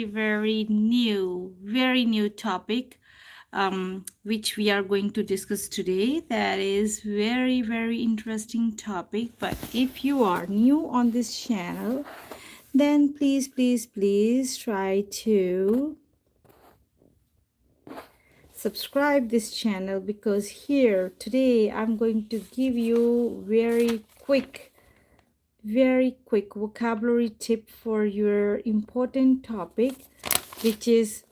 very new topic which we are going to discuss today. That is very interesting topic. But if you are new on this channel, then please try to subscribe this channel, because here today I'm going to give you very quick vocabulary tip for your important topic, which is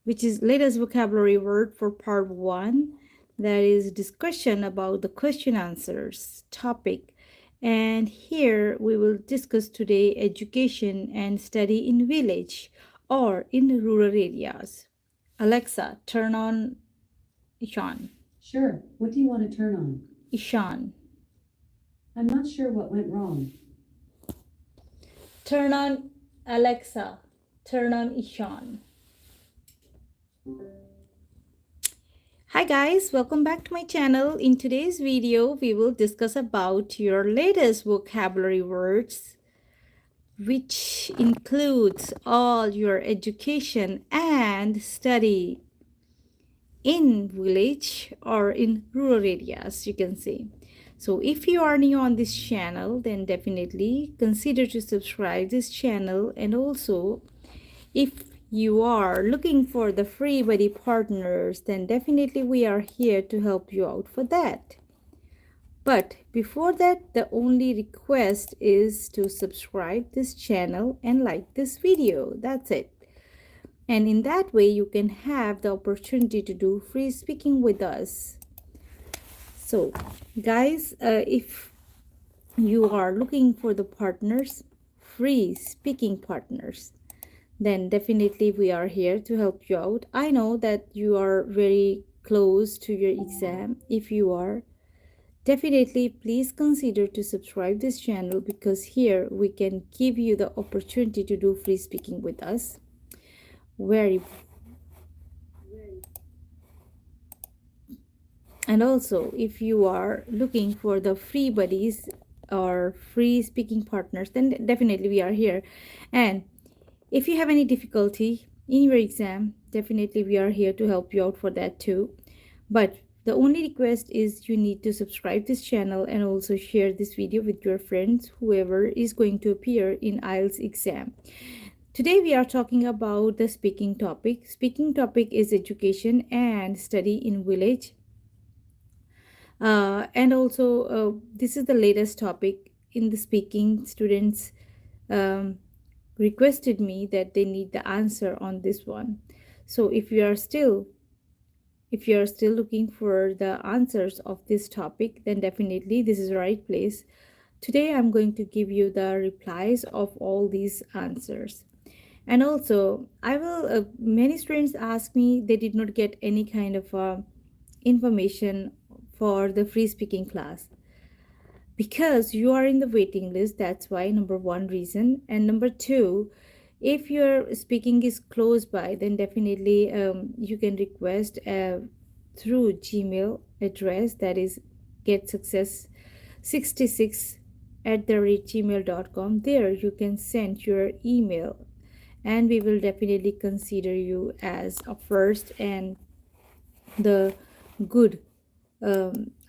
latest vocabulary word for part 1. That is discussion about the question answers topic. And here we will discuss today education and study in village or in rural areas. Alexa, turn on Ishan. Sure. What do you want to turn on? Ishan. I'm not sure what went wrong. Turn on Alexa. Turn on Ishan. Hi guys, welcome back to my channel. In today's video, we will discuss about your latest vocabulary words, which includes all your education and study in village or in rural areas, you can say. So if you are new on this channel, then definitely consider to subscribe this channel. And also, if you are looking for the free buddy partners, then definitely we are here to help you out for that. But before that, the only request is to subscribe this channel and like this video. That's it. And in that way, you can have the opportunity to do free speaking with us. So guys, if you are looking for the partners, free speaking partners, then definitely we are here to help you out. I know that you are very close to your exam. If you are, definitely please consider to subscribe this channel, because here we can give you the opportunity to do free speaking with us. And also, if you are looking for the free buddies or free speaking partners, then definitely we are here. And if you have any difficulty in your exam, definitely we are here to help you out for that too. But the only request is you need to subscribe this channel and also share this video with your friends, whoever is going to appear in IELTS exam. Today we are talking about the speaking topic. Speaking topic is education and study in village. And also, this is the latest topic in the speaking. Students requested me that they need the answer on this one. So if you are still looking for the answers of this topic, then definitely this is the right place. Today I'm going to give you the replies of all these answers. And also, I will many students ask me they did not get any kind of information for the free speaking class, because you are in the waiting list. That's why, number one reason. And number two, if your speaking is close by, then definitely you can request through Gmail address, that is getsuccess66@gmail.com. There you can send your email, and we will definitely consider you as a first, and the good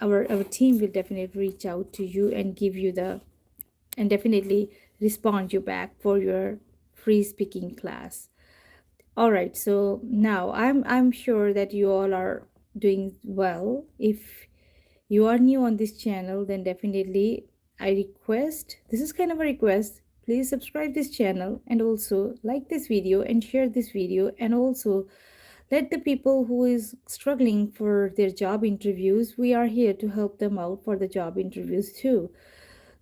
our team will definitely reach out to you and give you the, and definitely respond you back for your free speaking class. All right, so now I'm sure that you all are doing well. If you are new on this channel, then definitely I request, this is kind of a request, please subscribe this channel and also like this video and share this video. And also let the people who is struggling for their job interviews, we are here to help them out for the job interviews too.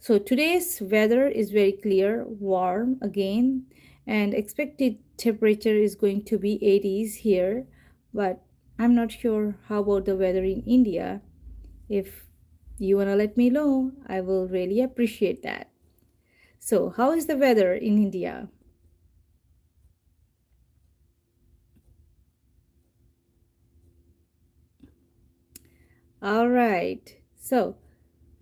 So today's weather is very clear, warm again, and expected temperature is going to be 80s here. But I'm not sure how about the weather in India. If you want to let me know, I will really appreciate that. So how is the weather in India? All right, so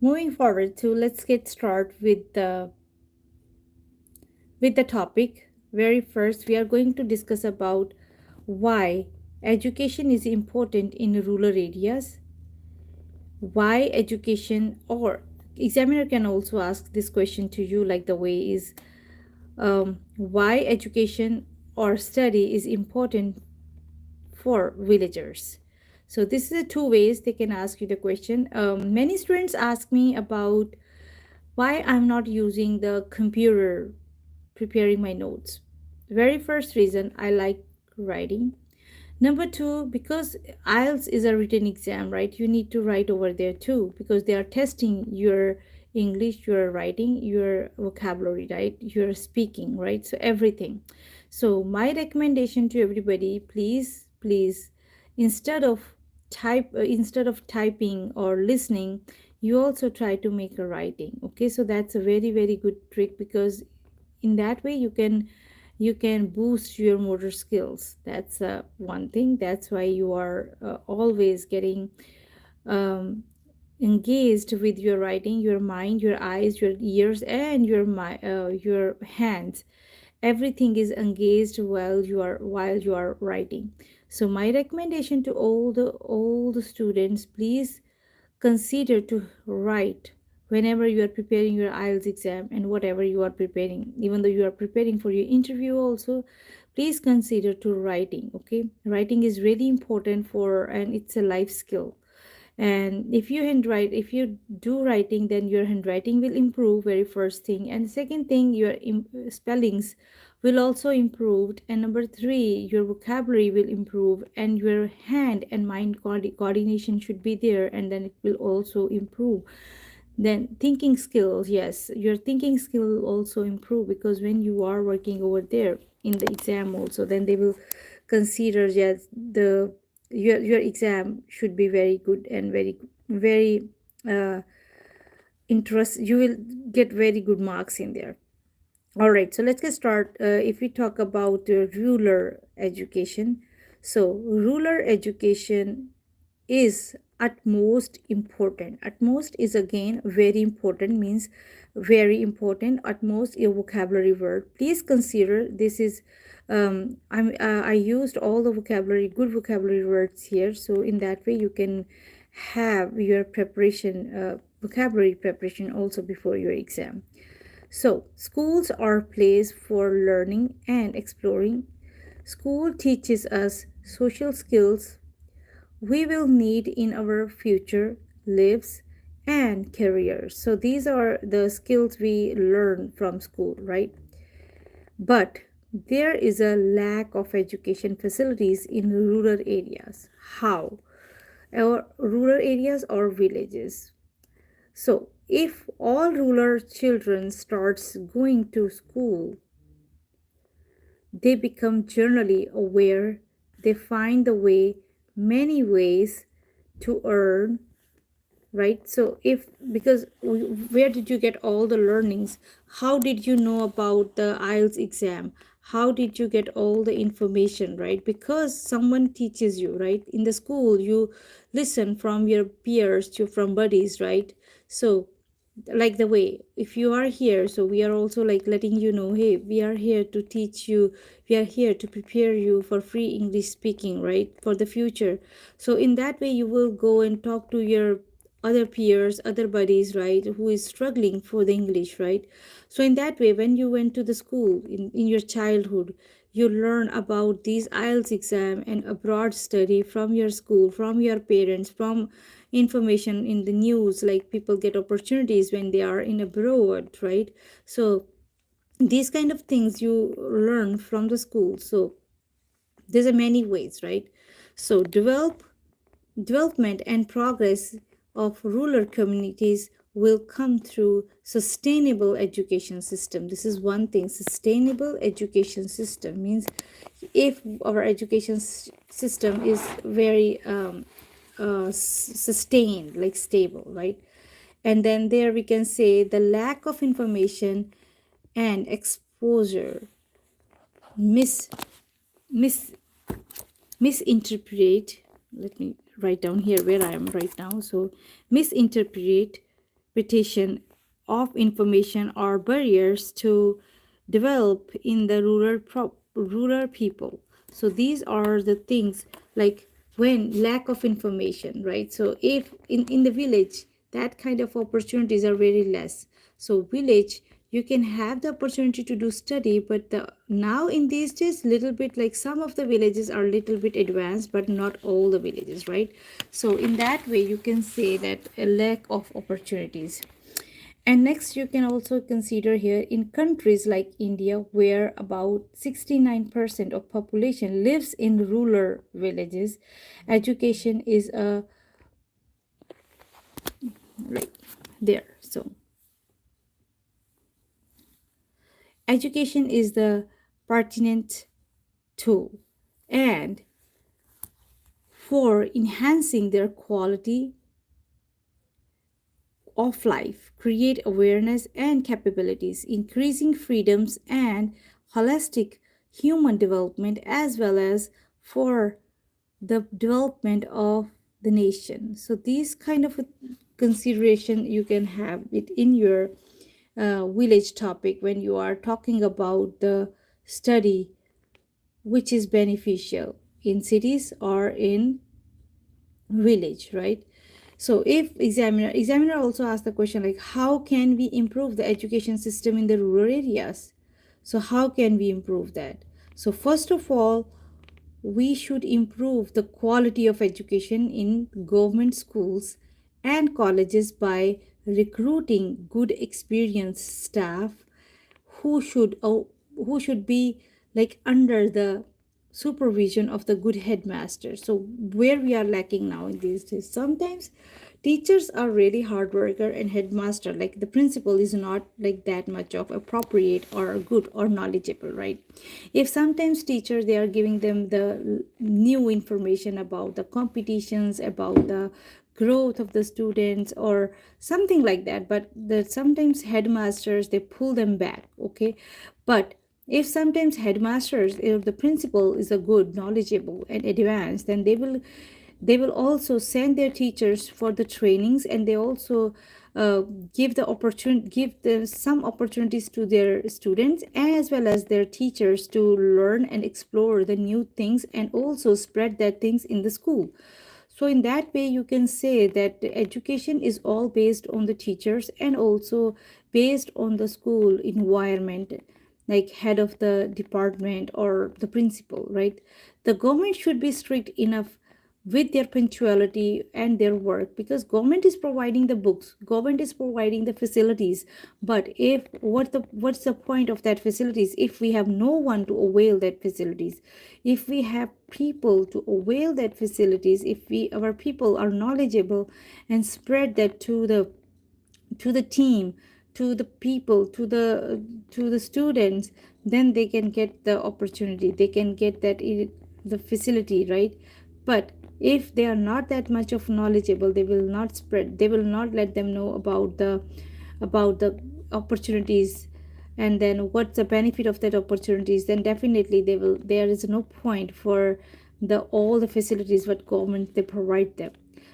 moving forward to, let's get started with the topic, very first, we are going to discuss about why education is important in rural areas, why education, or examiner can also ask this question to you like the way is why education or study is important for villagers. So this is the two ways they can ask you the question. Many students ask me about why I'm not using the computer preparing my notes. Very first reason, I like writing. Number two, because IELTS is a written exam, right? You need to write over there too because they are testing your English, your writing, your vocabulary, right? Your speaking, right? So everything. So my recommendation to everybody, please, please, instead of instead of typing or listening, you also try to make a writing. Okay, so that's a very, very good trick because in that way you can boost your motor skills. That's one thing. That's why you are always getting um, engaged with your writing, your mind, your eyes, your ears, and your hands. Everything is engaged while you are writing. So my recommendation to all the students, please consider to write whenever you are preparing your IELTS exam and whatever you are preparing. Even though you are preparing for your interview also, please consider to writing. Okay, writing is really important for, and it's a life skill. And if you do writing, then your handwriting will improve, very first thing. And second thing, your spellings will also improve. And number three, your vocabulary will improve, and your hand and mind coordination should be there, and then it will also improve. Then thinking skills, yes, your thinking skill will also improve because when you are working over there in the exam also, then they will consider, yes, the your exam should be very good and very uh interest. You will get very good marks in there. All right, so let's get start. If we talk about rural education, so rural education is utmost important. Utmost is again very important, means very important. Utmost a vocabulary word. Please consider this is I used all the vocabulary, good vocabulary words here, so in that way you can have your preparation, vocabulary preparation also before your exam. So schools are place for learning and exploring. School teaches us social skills we will need in our future lives and careers. So these are the skills we learn from school, right? But there is a lack of education facilities in rural areas. How? Or rural areas or villages. So if all rural children starts going to school, they become generally aware. They find the way, many ways to earn, right? So if, because where did you get all the learnings? How did you know about the IELTS exam? How did you get all the information, right? Because someone teaches you, right? In the school you listen from your peers, to from buddies, right? So like the way if you are here, so we are also like letting you know, hey, we are here to teach you, we are here to prepare you for free English speaking, right, for the future. So in that way you will go and talk to your other peers, other buddies, right, who is struggling for the English, right? So in that way, when you went to the school in your childhood, you learn about these IELTS exam and abroad study from your school, from your parents, from information in the news, like people get opportunities when they are in abroad, right? So these kind of things you learn from the school. So there's a many ways, right? So development and progress of rural communities will come through sustainable education system. This is one thing. Sustainable education system means if our education system is very sustained, like stable, right? And then there we can say the lack of information and exposure, mis mis misinterpret, let me write down here where I am right now. So misinterpretation of information are barriers to develop in the rural people. So these are the things, like when lack of information, right? So if in the village, that kind of opportunities are very less. So village, you can have the opportunity to do study, but now in these days, little bit, like some of the villages are little bit advanced, but not all the villages, right? So in that way, you can say that a lack of opportunities. And next, you can also consider here in countries like India, where about 69% of population lives in rural villages, education is a right there. So education is the pertinent tool, and for enhancing their quality of life, create awareness and capabilities, increasing freedoms and holistic human development, as well as for the development of the nation. So these kind of a consideration you can have it in your village topic when you are talking about the study which is beneficial in cities or in village, right? So if examiner also asked the question like, how can we improve the education system in the rural areas? So how can we improve that? So first of all, we should improve the quality of education in government schools and colleges by recruiting good experienced staff who should be like under the supervision of the good headmaster. So where we are lacking now in these days, sometimes teachers are really hard worker, and headmaster, like the principal, is not like that much of appropriate or good or knowledgeable, right? If sometimes teachers, they are giving them the new information about the competitions, about the growth of the students or something like that, but the sometimes headmasters, they pull them back, okay? But if sometimes headmasters, if the principal is a good, knowledgeable and advanced, then they will also send their teachers for the trainings, and they also uh, give some opportunities to their students as well as their teachers to learn and explore the new things, and also spread that things in the school. So in that way, you can say that the education is all based on the teachers and also based on the school environment, like head of the department or the principal, right? The government should be strict enough with their punctuality and their work, because government is providing the books, government is providing the facilities. But if what's the point of that facilities if we have no one to avail that facilities? If we have people to avail that facilities, if we our people are knowledgeable and spread that to the team, to the people, to the students, then they can get the opportunity, they can get the facility, right? But if they are not that much of knowledgeable, they will not spread, they will not let them know about the opportunities, and then what's the benefit of that opportunities, then definitely there is no point for the all the facilities what government they provide them.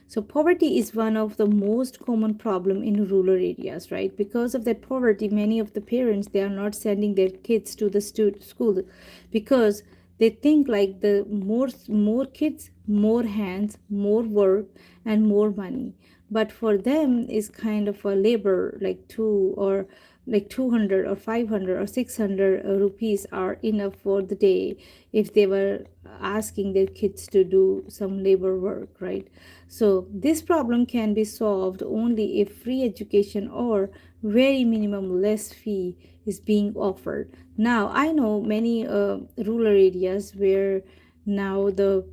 So poverty is one of the most common problem in rural areas, right? Because of that poverty, many of the parents, they are not sending their kids to the school, because they think like the more kids, more hands, more work, and more money. But for them is kind of a labor, like 200 or 500 or 600 rupees are enough for the day if they were asking their kids to do some labor work, right? So this problem can be solved only if free education or very minimum less fee is being offered. Now I know many rural areas where now the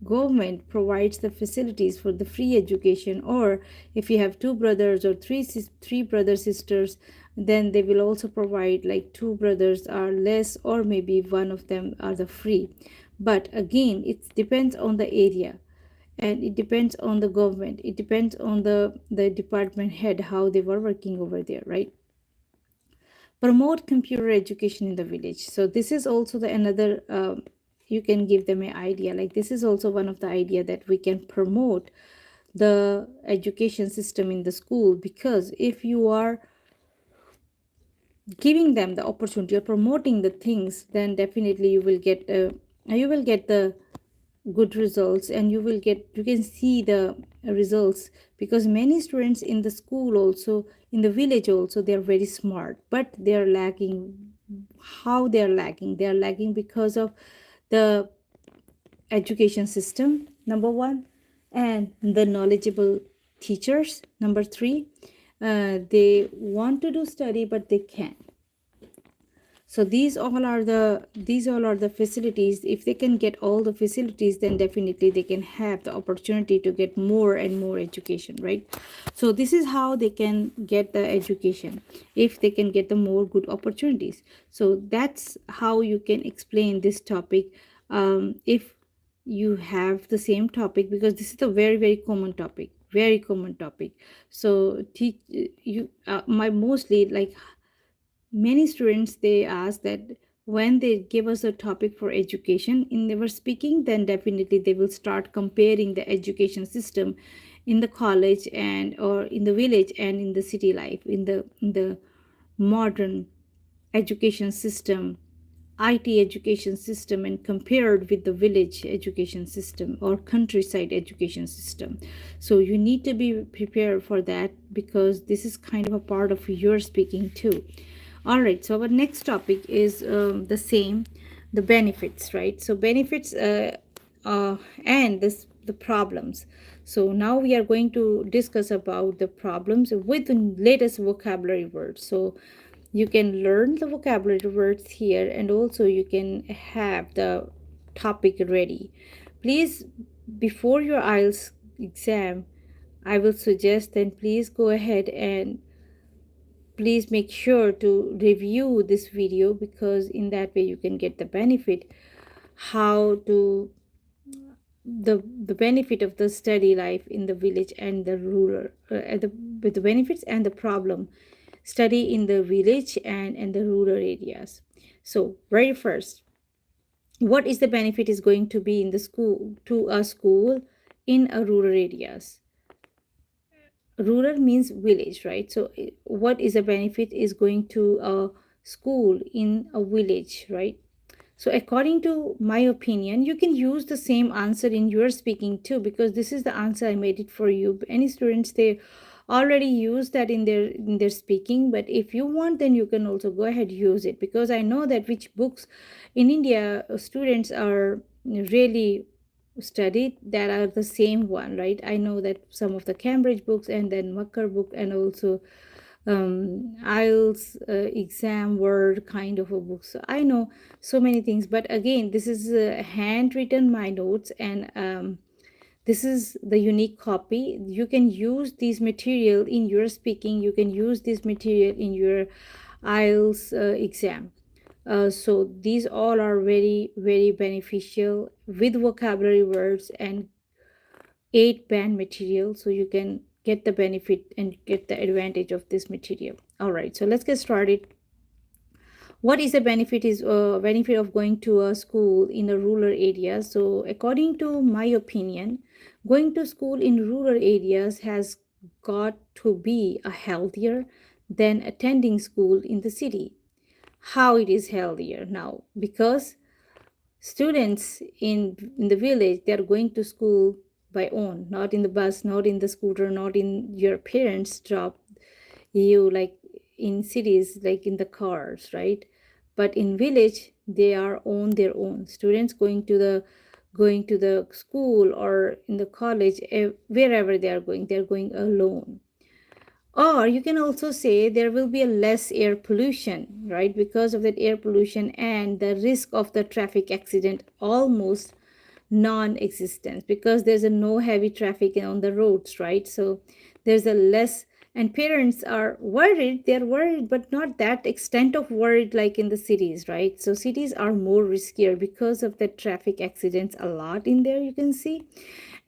government provides the facilities for the free education, or if you have two brothers or three brother sisters, then they will also provide like two brothers are less, or maybe one of them are the free. But again, it depends on the area, and it depends on the government, it depends on the department head, how they were working over there, right? Promote computer education in the village. So this is also the another you can give them an idea, like this is also one of the idea that we can promote the education system in the school, because if you are giving them the opportunity or promoting the things, then definitely you will get the good results, and you can see the results, because many students in the school also, in the village also, they are very smart, but they are lacking. How they are lacking? They are lacking because of the education system, number one, and the knowledgeable teachers, number three. They want to do study but they can't. So these all are the facilities. If they can get all the facilities, then definitely they can have the opportunity to get more and more education, right? So this is how they can get the education, if they can get the more good opportunities. So that's how you can explain this topic. If you have the same topic, because this is a very very common topic, very common topic. So teach you my mostly like many students, they ask that when they give us a topic for education in their speaking, then definitely they will start comparing the education system in the college and or in the village and in the city life, in the modern education system, IT education system, and compared with the village education system or countryside education system. So you need to be prepared for that, because this is kind of a part of your speaking too. All right, so our next topic is the same, the benefits, right? So benefits and the problems. So now we are going to discuss about the problems with the latest vocabulary words. So you can learn the vocabulary words here, and also you can have the topic ready. Please, before your IELTS exam, I will suggest that please go ahead and please make sure to review this video, because in that way you can get the benefit, how to the benefit of the study life in the village and the rural, with the benefits and the problem, study in the village and the rural areas. So very first, what is the benefit is going to be in the school, to a school in a rural areas? Rural means village, right? So what is a benefit is going to a school in a village, right? So according to my opinion, you can use the same answer in your speaking too, because this is the answer I made it for you. Any students, they already use that in their speaking, but if you want, then you can also go ahead use it, because I know that which books in India students are really studied, that are the same one, right? I know that some of the Cambridge books, and then Makkar book, and also IELTS exam word kind of a book. So I know so many things, but again, this is handwritten my notes, and this is the unique copy. You can use this material in your speaking, you can use this material in your IELTS exam. So these all are very very beneficial with vocabulary words and 8 band material, so you can get the benefit and get the advantage of this material. All right, so let's get started. What is the benefit is benefit of going to a school in a rural area? So according to my opinion, going to school in rural areas has got to be a healthier than attending school in the city. How it is healthier now? Because students in the village, they are going to school by own, not in the bus, not in the scooter, not in your parents drop you, like in cities, like in the cars, right? But in village, they are on their own. Students going to the school or in the college, wherever they are going alone. Or you can also say there will be a less air pollution, right? Because of that air pollution, and the risk of the traffic accident almost non-existent, because there's a no heavy traffic on the roads, right? So there's a less, and parents are worried, they're worried, but not that extent of worried like in the cities, right? So cities are more riskier because of the traffic accidents a lot in there, you can see.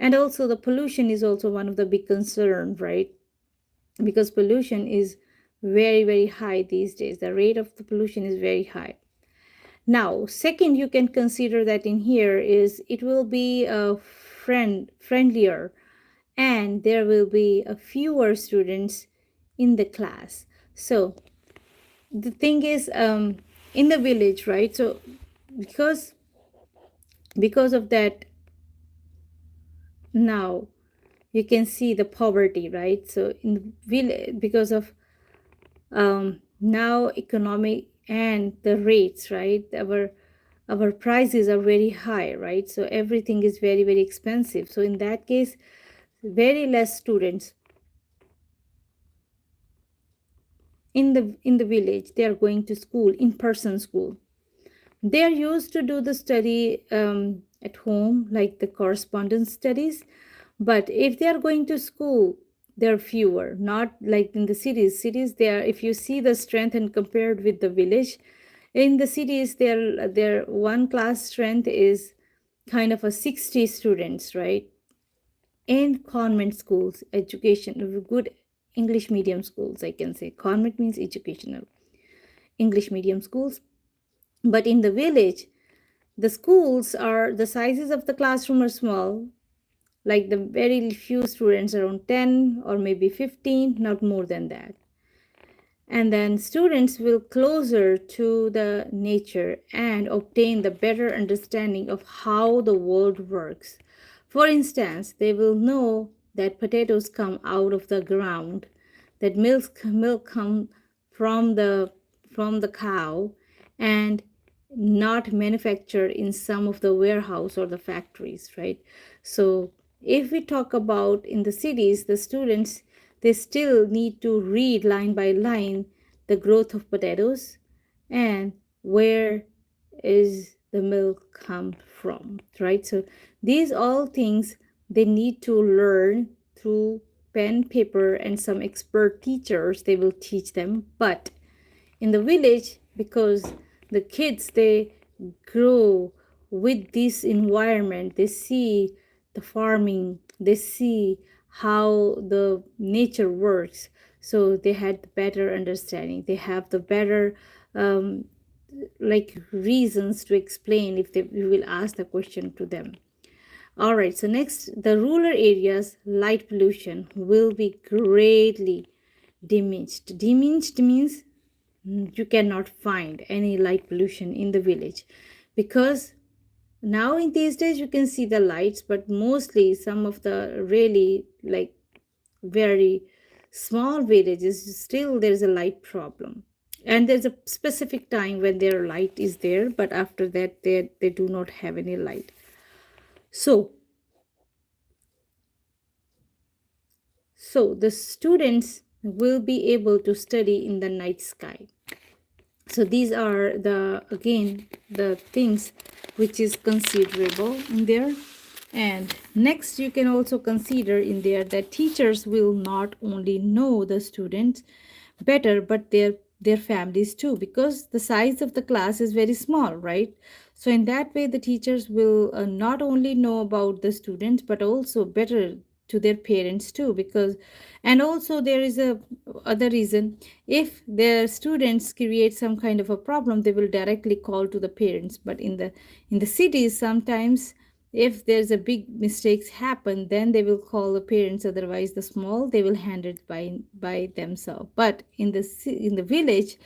And also the pollution is also one of the big concern, right? Because pollution is very very high these days, the rate of the pollution is very high. Now second, you can consider that in here is it will be a friendlier, and there will be a fewer students in the class. So the thing is, in the village, right? So because of that, now you can see the poverty, right? So in the village, because of now economic and the rates, right? Our prices are very high, right? So everything is very, very expensive. So in that case, very less students in the village, they are going to school, in person school. They are used to do the study at home, like the correspondence studies. But if they are going to school, there are fewer. Not like in the cities. Cities, there, if you see the strength and compared with the village, in the cities, their one class strength is kind of a 60 students, right? In convent schools, education, good English medium schools, I can say. Convent means educational, English medium schools. But in the village, the schools are, the sizes of the classroom are small, like the very few students, around 10 or maybe 15, not more than that. And then students will closer to the nature and obtain the better understanding of how the world works. For instance, they will know that potatoes come out of the ground, that milk come from the cow, and not manufactured in some of the warehouse or the factories, right? So if we talk about in the cities, the students, they still need to read line by line the growth of potatoes and where is the milk come from, right? So these all things they need to learn through pen, paper, and some expert teachers, they will teach them. But in the village, because the kids, they grow with this environment, they see the farming, they see how the nature works, so they had the better understanding, they have the better um, like reasons to explain if they, we will ask the question to them. All right, so next, the rural areas light pollution will be greatly diminished. Diminished means you cannot find any light pollution in the village, because now in these days you can see the lights, but mostly some of the really like very small villages, still there's a light problem. And there's a specific time when their light is there, but after that they do not have any light. So the students will be able to study in the night sky. So these are the, again, the things which is considerable in there. And next, you can also consider in there that teachers will not only know the students better, but their families too, because the size of the class is very small, right? So in that way, the teachers will not only know about the students, but also better to their parents too. Because, and also there is a other reason, if their students create some kind of a problem, they will directly call to the parents. But in the cities, sometimes if there's a big mistakes happen, then they will call the parents, otherwise the small, they will handle it by themselves. But in the village,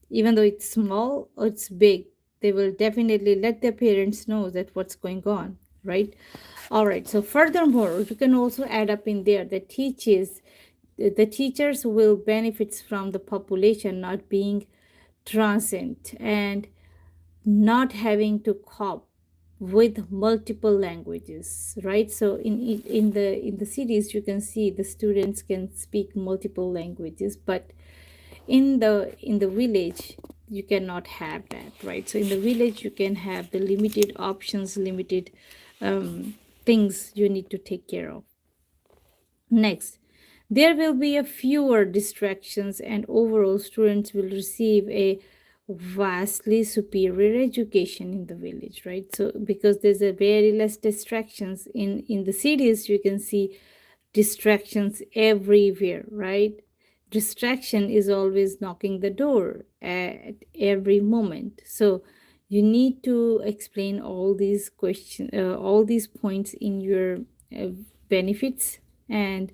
even though it's small or it's big, they will definitely let their parents know that what's going on, right? All right, so furthermore, you can also add up in there that the teachers will benefits from the population not being transient and not having to cope with multiple languages, right? So in the cities, you can see the students can speak multiple languages, but in the village you cannot have that, right? So in the village you can have the limited options, limited things you need to take care of. Next, there will be a fewer distractions and overall students will receive a vastly superior education in the village, right? So because there's a very less distractions in the cities, you can see distractions everywhere, right? Distraction is always knocking the door at every moment. So you need to explain all these questions, all these points in your benefits and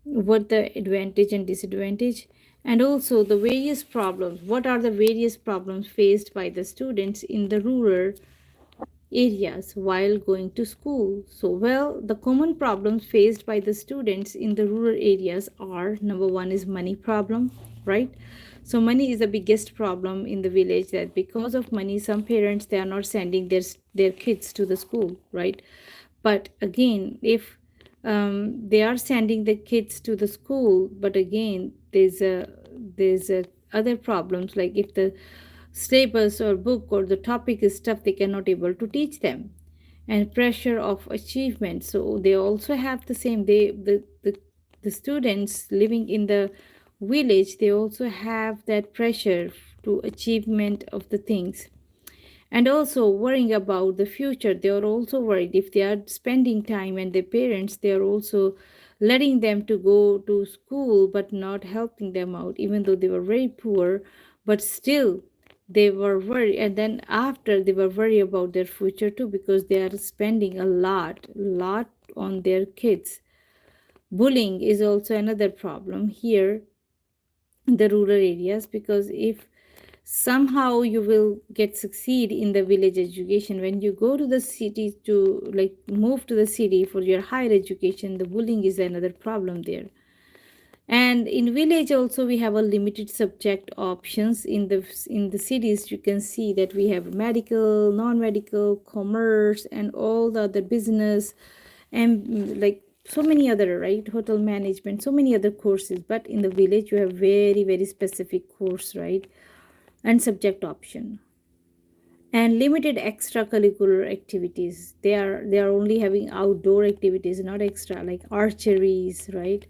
what the advantage and disadvantage. And also the various problems. What are the various problems faced by the students in the rural areas while going to school? So, well, the common problems faced by the students in the rural areas are: number one is money problem, right? So money is the biggest problem in the village, that because of money some parents, they are not sending their kids to the school, right? But again, if they are sending the kids to the school, but again there's a other problems, like if the syllabus or book or the topic is tough, they cannot able to teach them, and pressure of achievement. So they also have the same, the students living in the village, they also have that pressure to achievement of the things, and also worrying about the future. They are also worried if they are spending time, and their parents, they are also letting them to go to school but not helping them out, even though they were very poor, but still they were worried. And then after, they were worried about their future too, because they are spending a lot on their kids. Bullying is also another problem here in the rural areas, because if somehow you will get succeed in the village education, when you go to the city to like move to the city for your higher education, the bullying is another problem there. And in village also, we have a limited subject options. In the cities, you can see that we have medical, non-medical, commerce, and all the other business, and like so many other, right, hotel management, so many other courses. But in the village, you have very very specific course, right, and subject option, and limited extracurricular activities. They are only having outdoor activities, not extra, like archeries, right,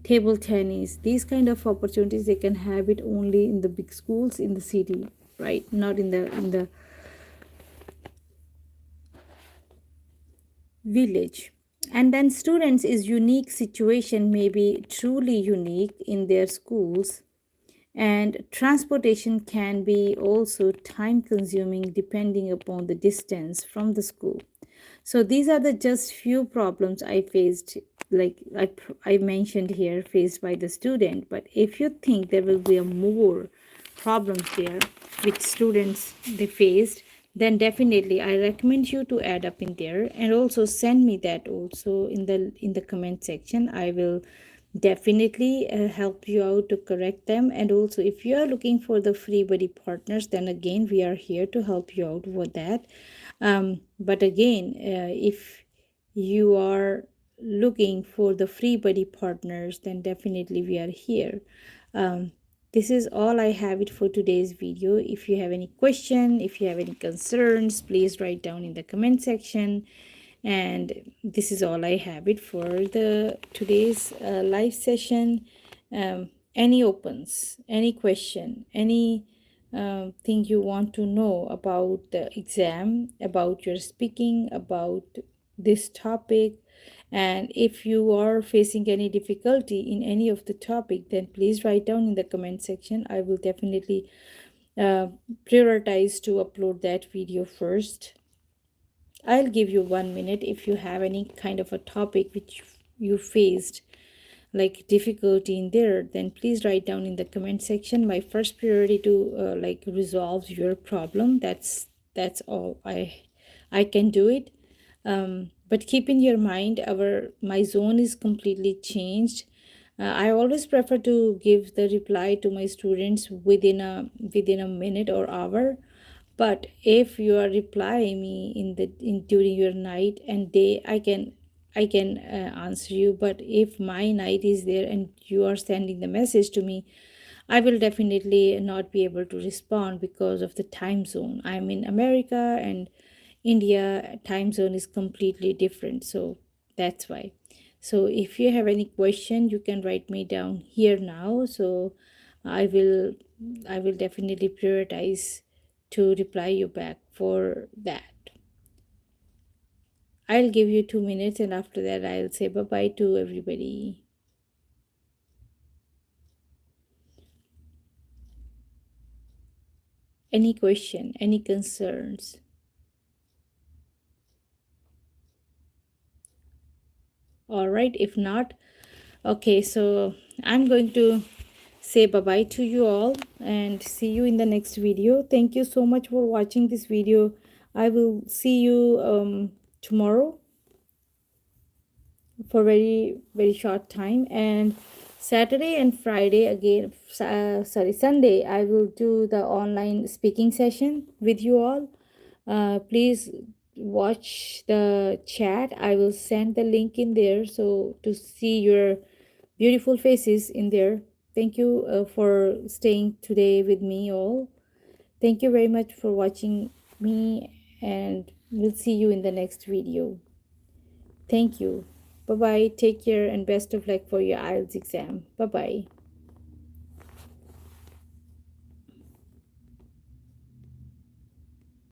table tennis. These kind of opportunities, they can have it only in the big schools in the city, right, not in the village. And then students is unique situation, may be truly unique in their schools, and transportation can be also time consuming depending upon the distance from the school. So these are the just few problems I faced, like I mentioned here, faced by the student. But if you think there will be a more problems there which students they faced, then definitely I recommend you to add up in there, and also send me that also in the comment section. I will definitely help you out to correct them. And also, if you are looking for the free buddy partners, then again we are here to help you out with that. But again, if you are looking for the free buddy partners, then definitely we are here. um, this is all I have it for today's video. If you have any question, if you have any concerns, please write down in the comment section. And this is all I have it for the today's live session. Any opens, any question, any thing you want to know about the exam, about your speaking, about this topic, and if you are facing any difficulty in any of the topic, then please write down in the comment section. I will definitely uh, prioritize to upload that video first. I'll give you 1 minute. If you have any kind of a topic which you faced like difficulty in there, then please write down in the comment section. My first priority to like resolve your problem. That's all I can do it. But keep in your mind, my zone is completely changed. I always prefer to give the reply to my students within a minute or hour. But if you are replying me in during your night and day, I can answer you. But if my night is there and you are sending the message to me, I will definitely not be able to respond because of the time zone. I'm in America, and India time zone is completely different. So that's why. So if you have any question, you can write me down here now. So I will I will definitely prioritize to reply you back for that. I'll give you 2 minutes, and after that I'll say bye bye to everybody. Any question, any concerns? All right, if not, okay, so I'm going to say bye-bye to you all and see you in the next video. Thank you so much for watching this video. I will see you tomorrow for very short time, and Saturday and Friday again, sorry, Sunday I will do the online speaking session with you all. Please watch the chat. I will send the link in there so to see your beautiful faces in there. Thank you for staying today with me all. Thank you very much for watching me, and we'll see you in the next video. Thank you. Bye bye. Take care and best of luck for your IELTS exam. Bye bye.